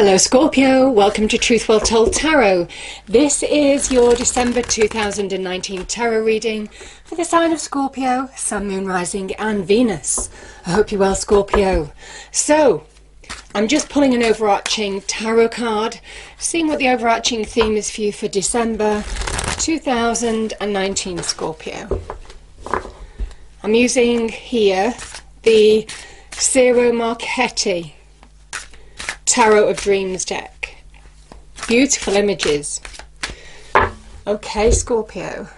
Hello Scorpio, welcome to Truth Well Told Tarot. This is your December 2019 tarot reading for the sign of Scorpio, Sun, Moon, Rising and Venus. I hope you're well, Scorpio. So, I'm just pulling an overarching tarot card, seeing what the overarching theme is for you for December 2019, Scorpio. I'm using here the Zero Marchetti Tarot of Dreams deck. Beautiful images. Okay, Scorpio.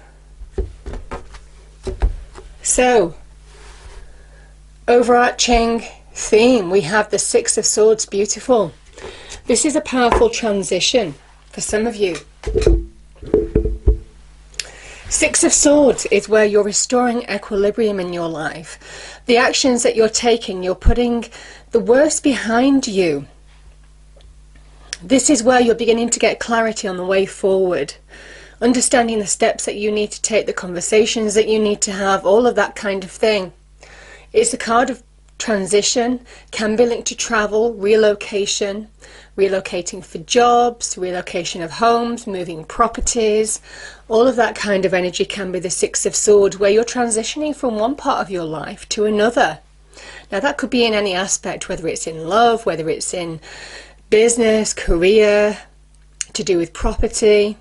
So, overarching theme, we have the Six of Swords. Beautiful. This is a powerful transition for some of you. Six of Swords is where you're restoring equilibrium in your life. The actions that you're taking, you're putting the worst behind you. This is where you're beginning to get clarity on the way forward, understanding the steps that you need to take, the conversations that you need to have, all of that kind of thing. It's a card of transition, can be linked to travel, relocation, relocating for jobs, relocation of homes, moving properties. All of that kind of energy can be the Six of Swords, where you're transitioning from one part of your life to another. Now that could be in any aspect, whether it's in love, whether it's in business, career, to do with property,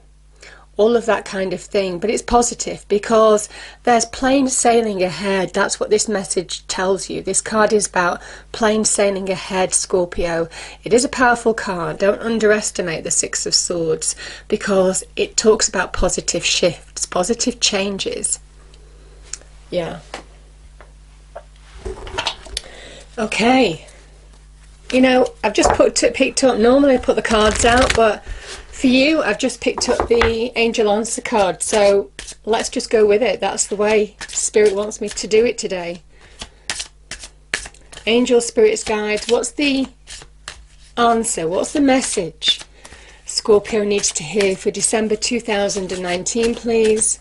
all of that kind of thing. But it's positive because there's plain sailing ahead. That's what this message tells you. This card is about plain sailing ahead, Scorpio. It is a powerful card. Don't underestimate the Six of Swords because it talks about positive shifts, positive changes. Yeah. Okay. You know, I've just picked up, normally I put the cards out, but for you, I've just picked up the Angel Answer card. So let's just go with it. That's the way Spirit wants me to do it today. Angel, Spirit's Guides, what's the answer? What's the message Scorpio needs to hear for December 2019, please?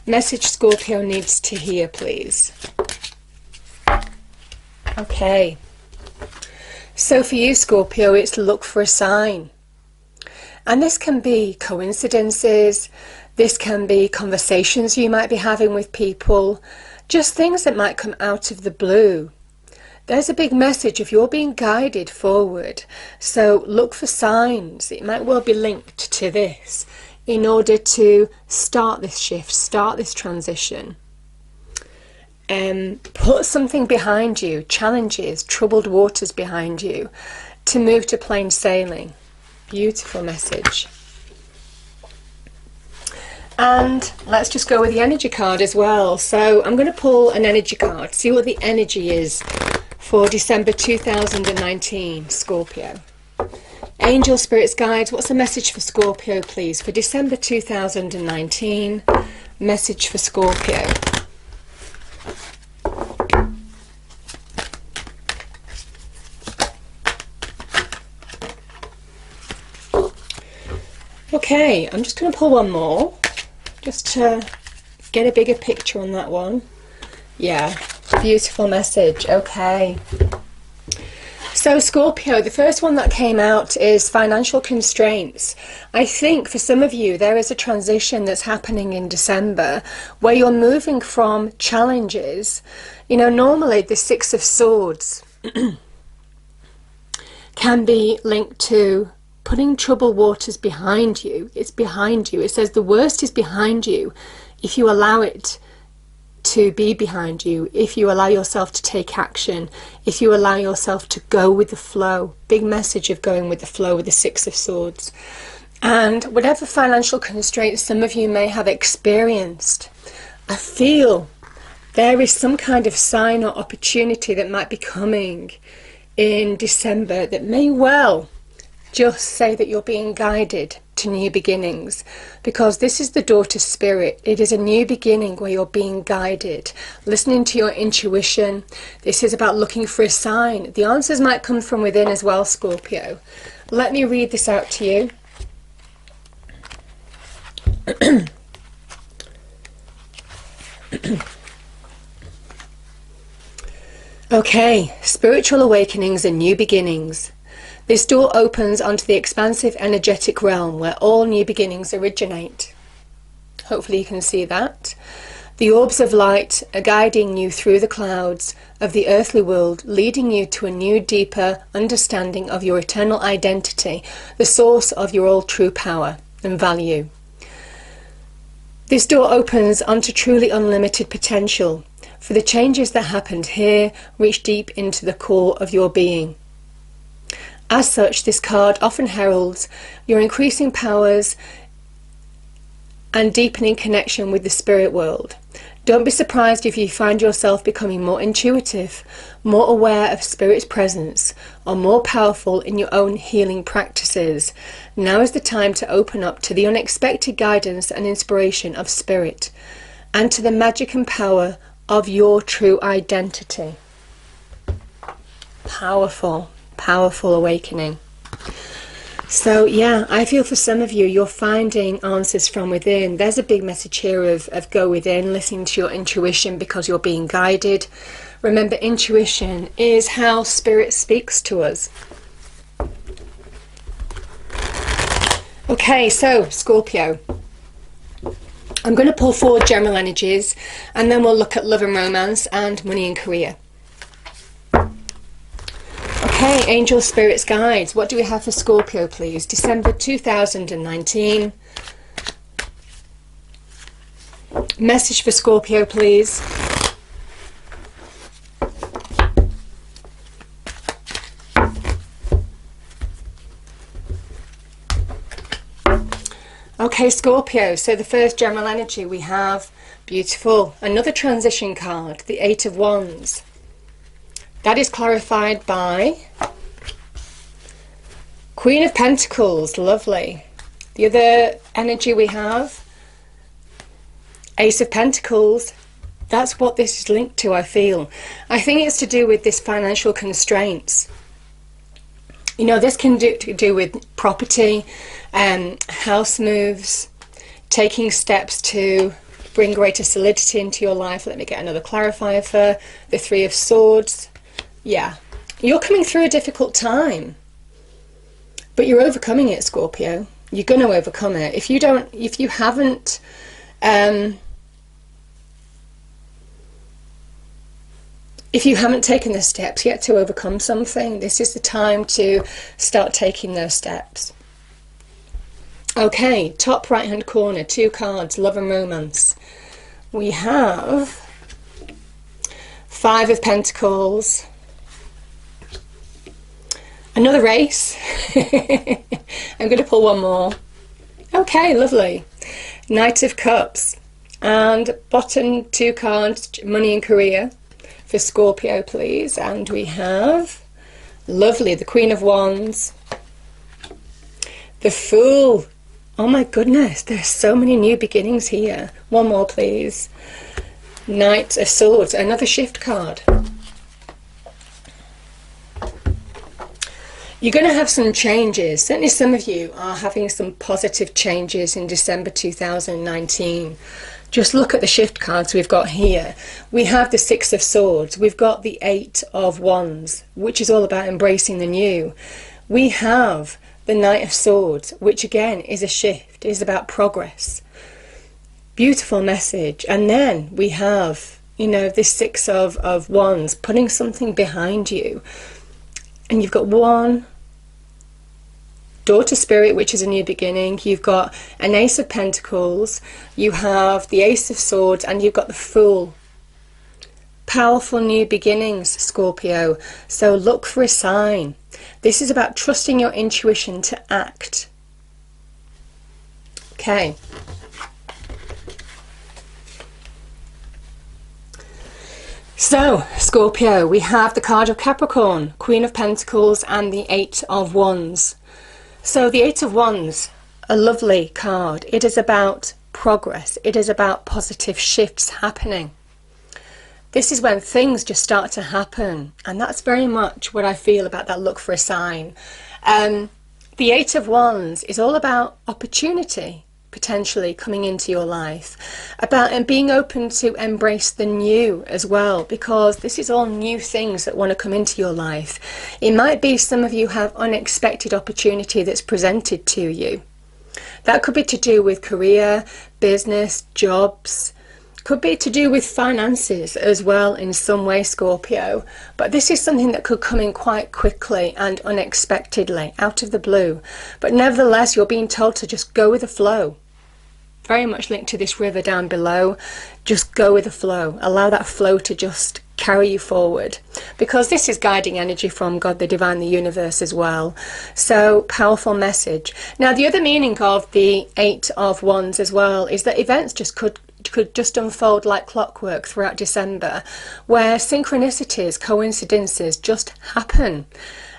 Message Scorpio needs to hear, please. Okay. So for you, Scorpio, it's look for a sign. And this can be coincidences, this can be conversations you might be having with people, just things that might come out of the blue. There's a big message if you're being guided forward. So look for signs. It might well be linked to this in order to start this shift, start this transition. Put something behind you, challenges, troubled waters behind you, to move to plain sailing. Beautiful message. And let's just go with the energy card as well. So I'm going to pull an energy card, see what the energy is for December 2019, Scorpio. Angel, Spirits, Guides, what's the message for Scorpio, please, for December 2019? Message for Scorpio. Okay, I'm just going to pull one more, just to get a bigger picture on that one. Yeah, beautiful message. Okay. So Scorpio, the first one that came out is financial constraints. I think for some of you, there is a transition that's happening in December where you're moving from challenges. You know, normally the Six of Swords can be linked to putting troubled waters behind you. It's behind you. It says the worst is behind you if you allow it to be behind you, if you allow yourself to take action, if you allow yourself to go with the flow. Big message of going with the flow with the Six of Swords. And whatever financial constraints some of you may have experienced, I feel there is some kind of sign or opportunity that might be coming in December that may well just say that you're being guided to new beginnings, because this is the daughter spirit. It is a new beginning where you're being guided, listening to your intuition. This is about looking for a sign. The answers might come from within as well, Scorpio. Let me read this out to you. Okay, spiritual awakenings and new beginnings. This door opens onto the expansive energetic realm where all new beginnings originate. Hopefully you can see that. The orbs of light are guiding you through the clouds of the earthly world, leading you to a new, deeper understanding of your eternal identity, the source of your all true power and value. This door opens onto truly unlimited potential, for the changes that happened here reach deep into the core of your being. As such, this card often heralds your increasing powers and deepening connection with the spirit world. Don't be surprised if you find yourself becoming more intuitive, more aware of spirit's presence, or more powerful in your own healing practices. Now is the time to open up to the unexpected guidance and inspiration of spirit, and to the magic and power of your true identity. Powerful, powerful awakening. So yeah, I feel for some of you, you're finding answers from within. There's a big message here of go within, listening to your intuition because you're being guided. Remember, intuition is how spirit speaks to us. Okay, so Scorpio. I'm going to pull forward general energies and then we'll look at love and romance and money and career. Okay, angel spirits guides. What do we have for Scorpio, please? December 2019. Message for Scorpio, please. Okay, Scorpio, so the first general energy we have, beautiful, another transition card, the Eight of Wands. That is clarified by Queen of Pentacles, lovely. The other energy we have, Ace of Pentacles. That's what this is linked to, I feel. I think it's to do with this financial constraints. You know, this can do with property, house moves, taking steps to bring greater solidity into your life. Let me get another clarifier for the Three of Swords. Yeah, you're coming through a difficult time, but you're overcoming it, Scorpio. You're going to overcome it. If you haven't taken the steps yet to overcome something, this is the time to start taking those steps. Okay, top right hand corner, two cards, love and romance. We have Five of Pentacles, another race. I'm going to pull one more. Okay, lovely. Knight of Cups, and bottom two cards, money and career for Scorpio, please. And we have, lovely, the Queen of Wands, the Fool. Oh my goodness, there's so many new beginnings here. One more, please. Knight of Swords, another shift card. You're going to have some changes. Certainly some of you are having some positive changes in December 2019. Just look at the shift cards we've got here. We have the Six of Swords. We've got the Eight of Wands, which is all about embracing the new. We have the Knight of Swords, which again is a shift, is about progress. Beautiful message. And then we have, you know, this Six of Wands, putting something behind you. And you've got one Daughter Spirit, which is a new beginning. You've got an Ace of Pentacles. You have the Ace of Swords, and you've got the Fool. Powerful new beginnings, Scorpio. So look for a sign. This is about trusting your intuition to act. Okay. So, Scorpio, we have the card of Capricorn, Queen of Pentacles, and the Eight of Wands. So the Eight of Wands, a lovely card. It is about progress. It is about positive shifts happening. This is when things just start to happen. And that's very much what I feel about that look for a sign. The Eight of Wands is all about opportunity. potentially coming into your life, about and being open to embrace the new as well, because this is all new things that want to come into your life. It might be some of you have unexpected opportunity that's presented to you. That could be to do with career, business, jobs. Could be to do with finances as well in some way, Scorpio. But this is something that could come in quite quickly and unexpectedly, out of the blue. But nevertheless, you're being told to just go with the flow. Very much linked to this river down below. Just go with the flow. Allow that flow to just carry you forward. Because this is guiding energy from God, the divine, the universe as well. So, powerful message. Now, the other meaning of the Eight of Wands as well is that events just could just unfold like clockwork throughout December, where synchronicities, coincidences just happen.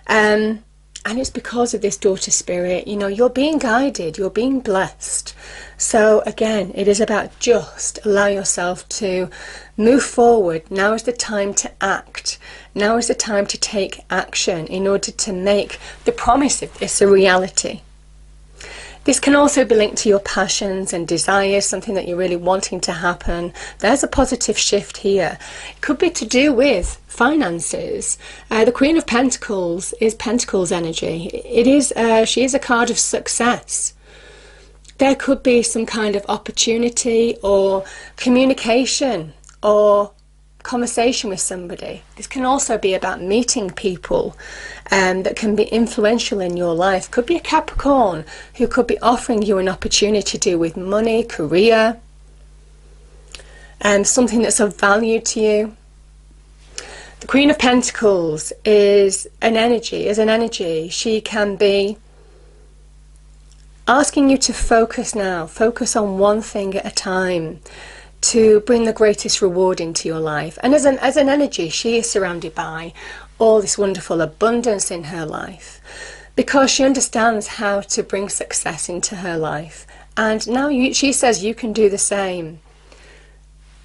And it's because of this daughter spirit, you know, you're being guided, you're being blessed. So again, it is about just allow yourself to move forward. Now is the time to act. Now is the time to take action in order to make the promise of this a reality. This can also be linked to your passions and desires, something that you're really wanting to happen. There's a positive shift here. It could be to do with finances. The Queen of Pentacles is Pentacles energy. It is, she is a card of success. There could be some kind of opportunity or communication or conversation with somebody. This can also be about meeting people that can be influential in your life. Could be a Capricorn who could be offering you an opportunity to do with money, career, and something that's of value to you. The Queen of Pentacles is an energy. She can be asking you to focus now. Focus on one thing at a time, to bring the greatest reward into your life. And as an energy, she is surrounded by all this wonderful abundance in her life, because she understands how to bring success into her life. And now she says you can do the same.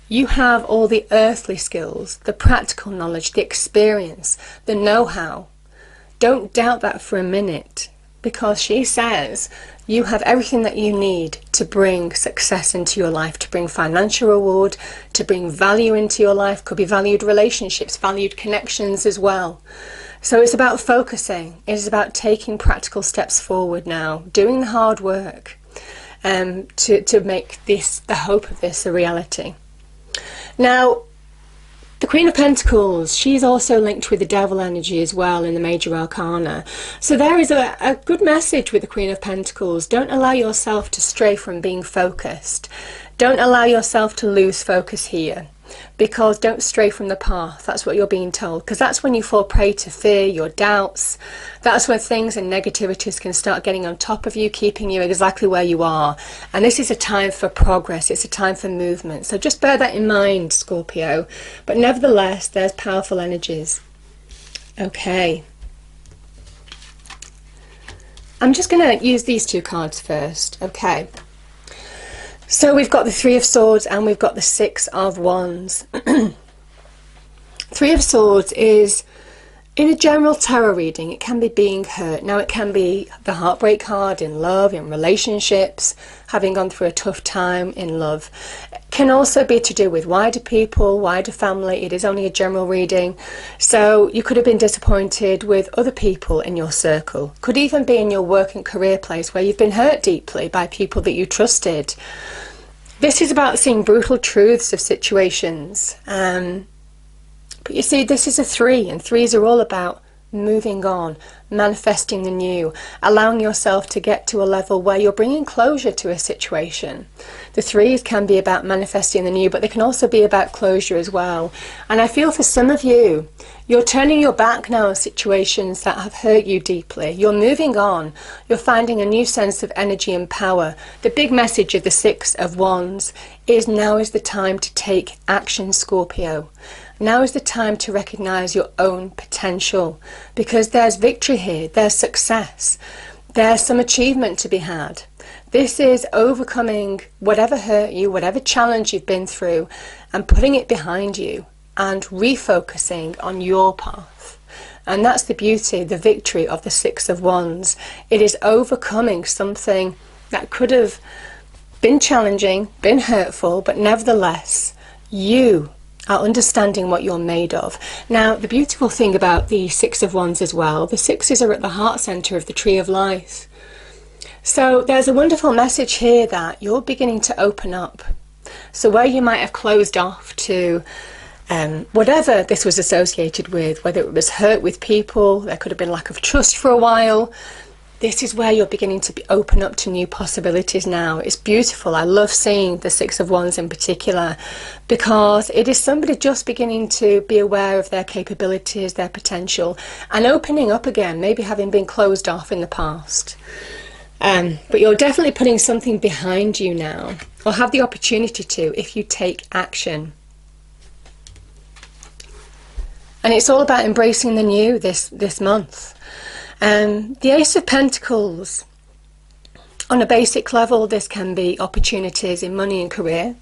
You have all the earthly skills, the practical knowledge, the experience, the know-how. Don't doubt that for a minute, because she says you have everything that you need to bring success into your life, to bring financial reward, to bring value into your life. Could be valued relationships, valued connections as well. So it's about focusing. It's about taking practical steps forward now, doing the hard work to make this, the hope of this, a reality. Now, the Queen of Pentacles, she's also linked with the Devil energy as well in the Major Arcana. So there is a good message with the Queen of Pentacles. Don't allow yourself to stray from being focused. Don't allow yourself to lose focus here, because don't stray from the path. That's what you're being told, because that's when you fall prey to fear, your doubts. That's when things and negativities can start getting on top of you, keeping you exactly where you are. And this is a time for progress. It's a time for movement. So just bear that in mind, Scorpio. But nevertheless, there's powerful energies. Okay. I'm just going to use these two cards first. Okay. So we've got the Three of Swords and we've got the Six of Wands. Three of Swords is, in a general tarot reading, it can be being hurt. Now it can be the heartbreak card in love, in relationships, having gone through a tough time in love. It can also be to do with wider people, wider family. It is only a general reading. So you could have been disappointed with other people in your circle. Could even be in your work and career place where you've been hurt deeply by people that you trusted. This is about seeing brutal truths of situations. But you see, this is a three, and threes are all about moving on, manifesting the new, allowing yourself to get to a level where you're bringing closure to a situation. The threes can be about manifesting the new, but they can also be about closure as well. And I feel for some of you, you're turning your back now on situations that have hurt you deeply. You're moving on. You're finding a new sense of energy and power. The big message of the Six of Wands is now is the time to take action, Scorpio. Now is the time to recognize your own potential, because there's victory here, there's success, there's some achievement to be had. This is overcoming whatever hurt you, whatever challenge you've been through, and putting it behind you and refocusing on your path. And that's the beauty, the victory of the Six of Wands. It is overcoming something that could have been challenging, been hurtful, but nevertheless, you are understanding what you're made of. Now, the beautiful thing about the Six of Wands as well, the sixes are at the heart center of the Tree of Life. So there's a wonderful message here that you're beginning to open up. So where you might have closed off to whatever this was associated with, whether it was hurt with people, there could have been lack of trust for a while, this is where you're beginning to open up to new possibilities now. It's beautiful. I love seeing the Six of Wands in particular, because it is somebody just beginning to be aware of their capabilities, their potential, and opening up again, maybe having been closed off in the past. But you're definitely putting something behind you now, or have the opportunity to, if you take action. And it's all about embracing the new this month. The Ace of Pentacles, on a basic level, this can be opportunities in money and career.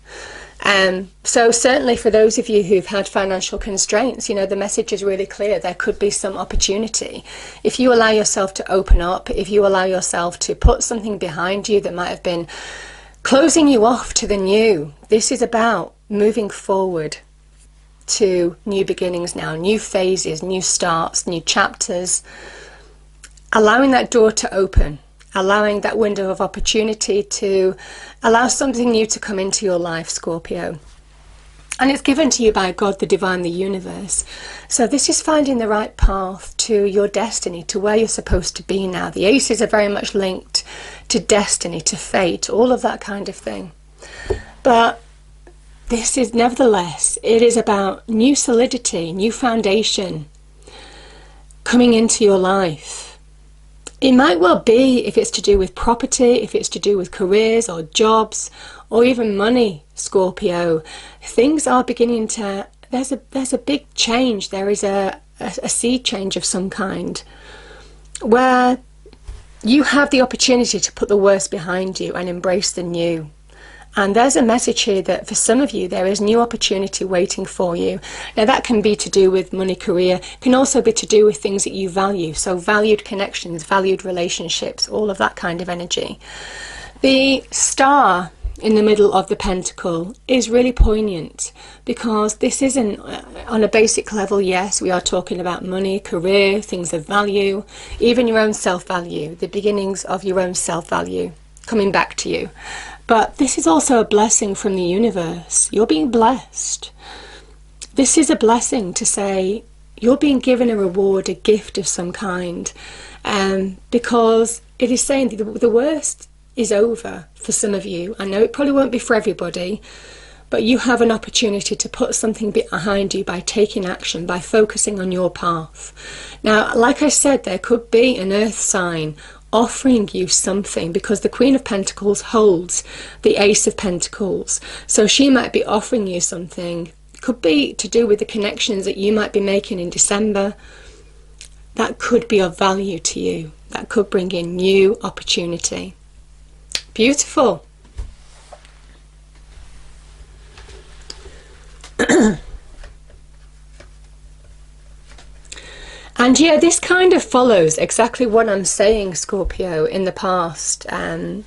So certainly for those of you who've had financial constraints, you know, the message is really clear. There could be some opportunity. If you allow yourself to open up, if you allow yourself to put something behind you that might have been closing you off to the new, this is about moving forward to new beginnings now, new phases, new starts, new chapters. Allowing that door to open, allowing that window of opportunity to allow something new to come into your life, Scorpio. And it's given to you by God, the divine, the universe. So this is finding the right path to your destiny, to where you're supposed to be now. The aces are very much linked to destiny, to fate, all of that kind of thing. But this is, nevertheless, it is about new solidity, new foundation coming into your life. It might well be, if it's to do with property, if it's to do with careers or jobs or even money, Scorpio, things are beginning to, there's a big change. There is a sea change of some kind where you have the opportunity to put the worst behind you and embrace the new. And there's a message here that for some of you, there is new opportunity waiting for you. Now that can be to do with money, career, can also be to do with things that you value. So valued connections, valued relationships, all of that kind of energy. The star in the middle of the pentacle is really poignant, because this isn't, on a basic level, yes, we are talking about money, career, things of value, even your own self-value, the beginnings of your own self-value coming back to you. But this is also a blessing from the universe. You're being blessed. This is a blessing to say you're being given a reward, a gift of some kind, because it is saying the worst is over for some of you. I know it probably won't be for everybody, but you have an opportunity to put something behind you by taking action, by focusing on your path. Now, like I said, there could be an earth sign offering you something, because the Queen of Pentacles holds the Ace of Pentacles. So she might be offering you something. It could be to do with the connections that you might be making in December. That could be of value to you. That could bring in new opportunity. Beautiful. And yeah, this kind of follows exactly what I'm saying, Scorpio, in the past. You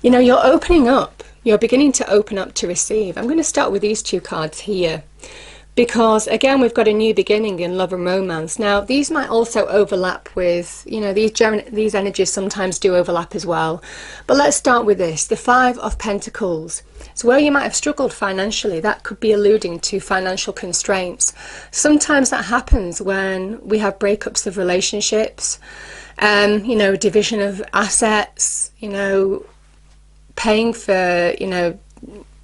know, you're opening up. You're beginning to open up to receive. I'm going to start with these two cards here, because again, we've got a new beginning in love and romance. Now, these might also overlap with, you know, these energies sometimes do overlap as well. But let's start with this, the Five of Pentacles. So where you might have struggled financially, that could be alluding to financial constraints. Sometimes that happens when we have breakups of relationships, you know, division of assets, you know, paying for, you know,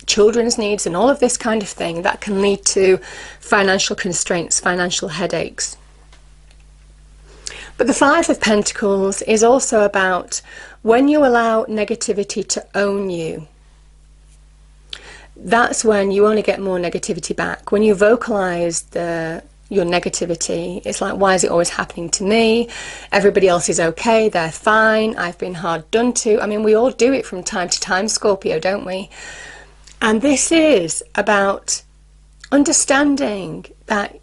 children's needs and all of this kind of thing. That can lead to financial constraints, financial headaches. But the Five of Pentacles is also about when you allow negativity to own you. That's when you only get more negativity back. When you vocalize your negativity, it's like, why is it always happening to me? Everybody else is okay, they're fine, I've been hard done to. I mean, we all do it from time to time, Scorpio, don't we? And this is about understanding that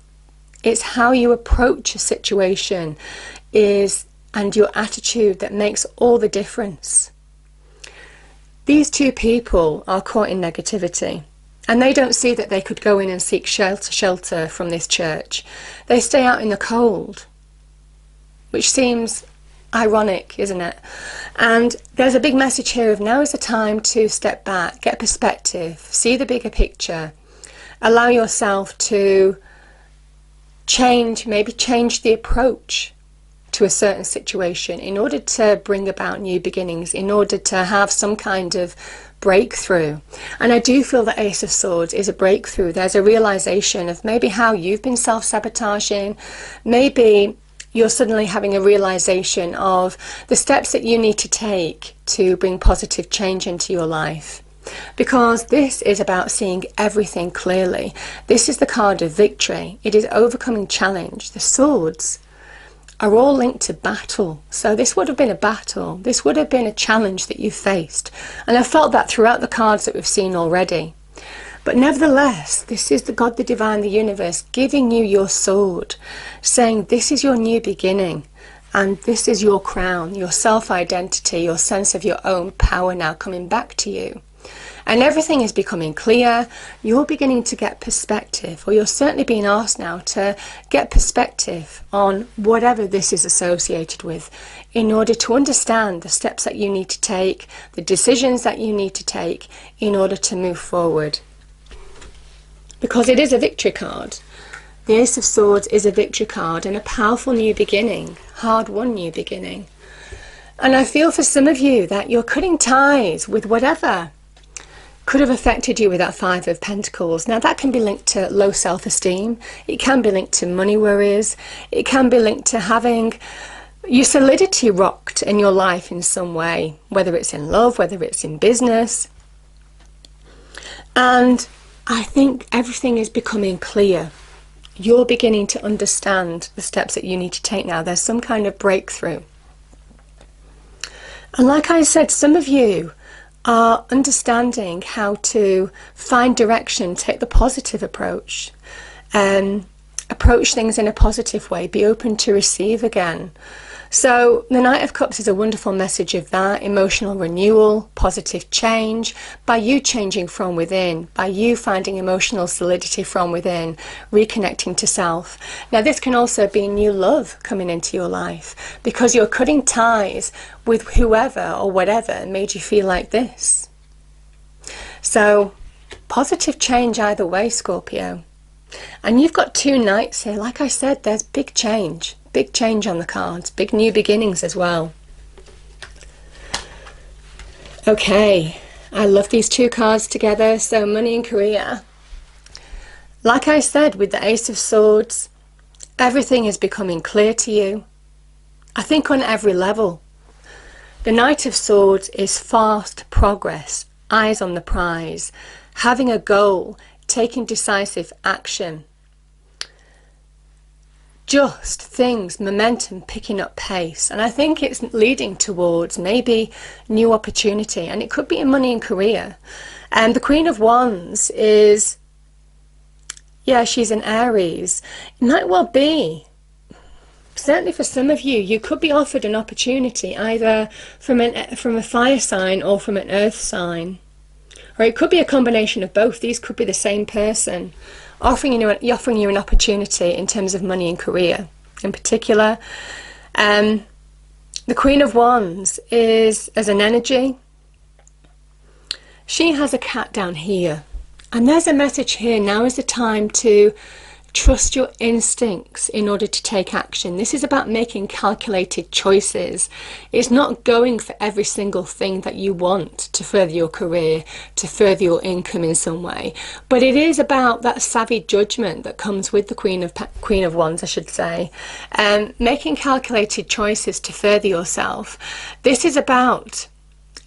it's how you approach a situation and your attitude that makes all the difference. These two people are caught in negativity, and they don't see that they could go in and seek shelter from this church. They stay out in the cold, which seems ironic, isn't it? And there's a big message here of now is the time to step back, get perspective, see the bigger picture, allow yourself to maybe change the approach to a certain situation in order to bring about new beginnings, in order to have some kind of breakthrough. And I do feel that Ace of Swords is a breakthrough. There's a realization of maybe how you've been self-sabotaging. Maybe you're suddenly having a realization of the steps that you need to take to bring positive change into your life. Because this is about seeing everything clearly. This is the card of victory. It is overcoming challenge. The swords are all linked to battle. So this would have been a battle. This would have been a challenge that you faced. And I felt that throughout the cards that we've seen already. But nevertheless, this is the God, the divine, the universe giving you your sword, saying this is your new beginning. And this is your crown, your self-identity, your sense of your own power now coming back to you. And everything is becoming clear. You're beginning to get perspective, or you're certainly being asked now to get perspective on whatever this is associated with, in order to understand the steps that you need to take, the decisions that you need to take in order to move forward. Because it is a victory card. The Ace of Swords is a victory card and a powerful new beginning, hard-won new beginning. And I feel for some of you that you're cutting ties with whatever could have affected you with that Five of Pentacles. Now that can be linked to low self-esteem. It can be linked to money worries. It can be linked to having your solidity rocked in your life in some way, whether it's in love, whether it's in business. And I think everything is becoming clear. You're beginning to understand the steps that you need to take now. There's some kind of breakthrough. And like I said, some of you are understanding how to find direction, take the positive approach, approach things in a positive way, be open to receive again. So the Knight of Cups is a wonderful message of that, emotional renewal, positive change, by you changing from within, by you finding emotional solidity from within, reconnecting to self. Now this can also be new love coming into your life, because you're cutting ties with whoever or whatever made you feel like this. So positive change either way, Scorpio. And you've got two knights here. Like I said, there's big change on the cards, big new beginnings as well. Okay, I love these two cards together. So money and career. Like I said, with the Ace of Swords, everything is becoming clear to you. I think on every level. The Knight of Swords is fast progress, eyes on the prize, having a goal, taking decisive action. Just things, momentum picking up pace. And I think it's leading towards maybe new opportunity. And it could be in money and career. And the Queen of Wands is, yeah, she's an Aries. It might well be, certainly for some of you, you could be offered an opportunity either from a fire sign or from an earth sign. Or it could be a combination of both. These could be the same person offering you an opportunity in terms of money and career. In particular, the Queen of Wands is, as an energy, she has a cat down here. And there's a message here. Now is the time to trust your instincts in order to take action. This is about making calculated choices. It's not going for every single thing that you want to further your career, to further your income in some way. But it is about that savvy judgment that comes with the Queen of Wands, I should say. Making calculated choices to further yourself. This is about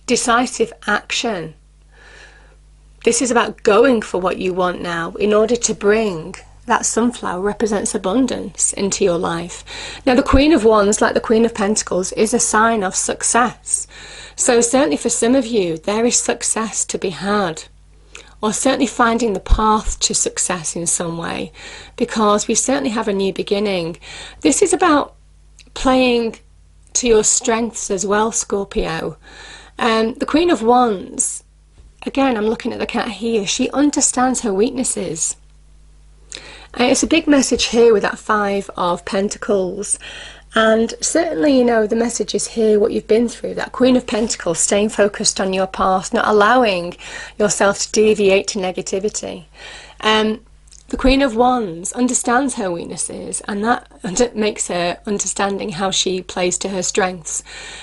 decisive action. This is about going for what you want now in order to bring that sunflower represents abundance into your life. Now the Queen of Wands, like the Queen of Pentacles, is a sign of success. So certainly for some of you, there is success to be had, or certainly finding the path to success in some way, because we certainly have a new beginning. This is about playing to your strengths as well, Scorpio. The Queen of Wands, again, I'm looking at the cat here, she understands her weaknesses. It's a big message here with that Five of Pentacles. And certainly, you know, the message is here, what you've been through, that Queen of Pentacles, staying focused on your past, not allowing yourself to deviate to negativity. The Queen of Wands understands her weaknesses, and that makes her understanding how she plays to her strengths.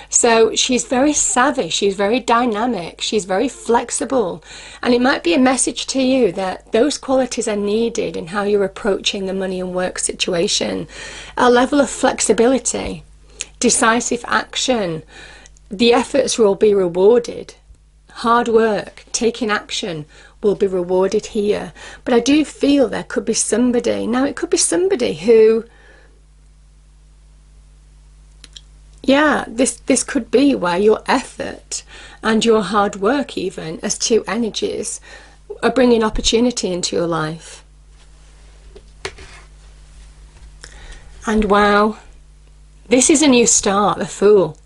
So she's very savvy, she's very dynamic, she's very flexible, and it might be a message to you that those qualities are needed in how you're approaching the money and work situation. A level of flexibility, decisive action, the efforts will be rewarded. Hard work, taking action will be rewarded here. But I do feel there could be somebody, now it could be somebody who, yeah, this could be where your effort and your hard work, even as two energies, are bringing opportunity into your life. And wow, this is a new start, the Fool.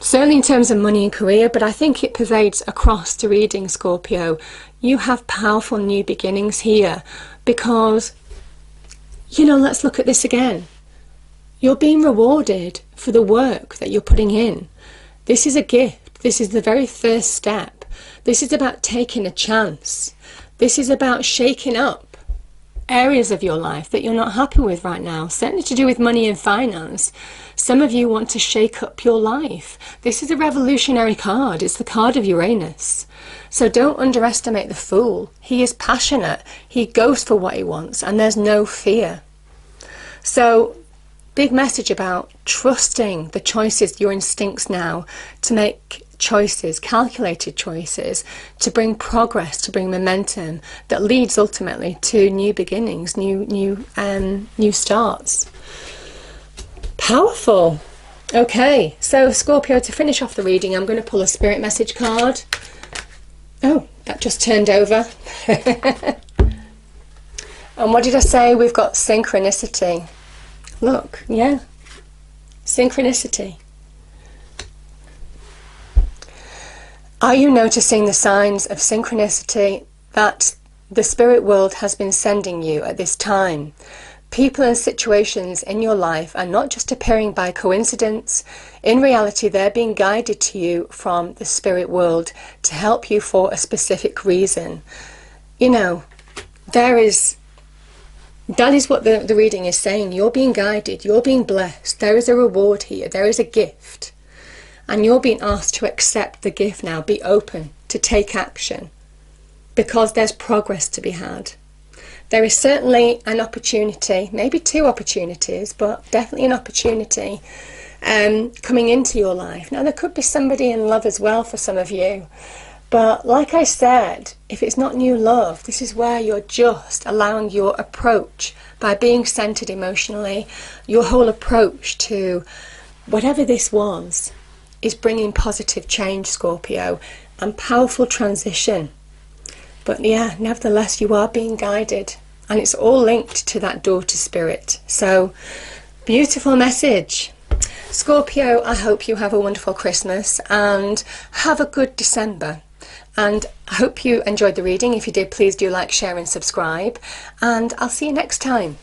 Certainly in terms of money and career, but I think it pervades across the reading, Scorpio. You have powerful new beginnings here because, you know, let's look at this again. You're being rewarded for the work that you're putting in. This is a gift. This is the very first step. This is about taking a chance. This is about shaking up areas of your life that you're not happy with right now, certainly to do with money and finance. Some of you want to shake up your life. This is a revolutionary card. It's the card of Uranus. So don't underestimate the Fool. He is passionate. He goes for what he wants, and there's no fear. So big message about trusting the choices, your instincts now, to make choices, calculated choices, to bring progress, to bring momentum that leads ultimately to new beginnings, new starts. Powerful. Okay, so Scorpio, to finish off the reading, I'm going to pull a spirit message card. Oh, that just turned over. And what did I say? We've got synchronicity. Look, yeah, synchronicity. Are you noticing the signs of synchronicity that the spirit world has been sending you at this time? People and situations in your life are not just appearing by coincidence. In reality, they're being guided to you from the spirit world to help you for a specific reason. You know, that is what the reading is saying. You're being guided, you're being blessed. There is a reward here, there is a gift. And you're being asked to accept the gift now, be open to take action, because there's progress to be had. There is certainly an opportunity, maybe two opportunities, but definitely an opportunity coming into your life. Now, there could be somebody in love as well for some of you. But like I said, if it's not new love, this is where you're just allowing your approach, by being centered emotionally, your whole approach to whatever this was, is bringing positive change, Scorpio, and powerful transition. But yeah, nevertheless, you are being guided, and it's all linked to that daughter spirit. So, beautiful message. Scorpio, I hope you have a wonderful Christmas and have a good December. And I hope you enjoyed the reading. If you did, please do like, share and subscribe. And I'll see you next time.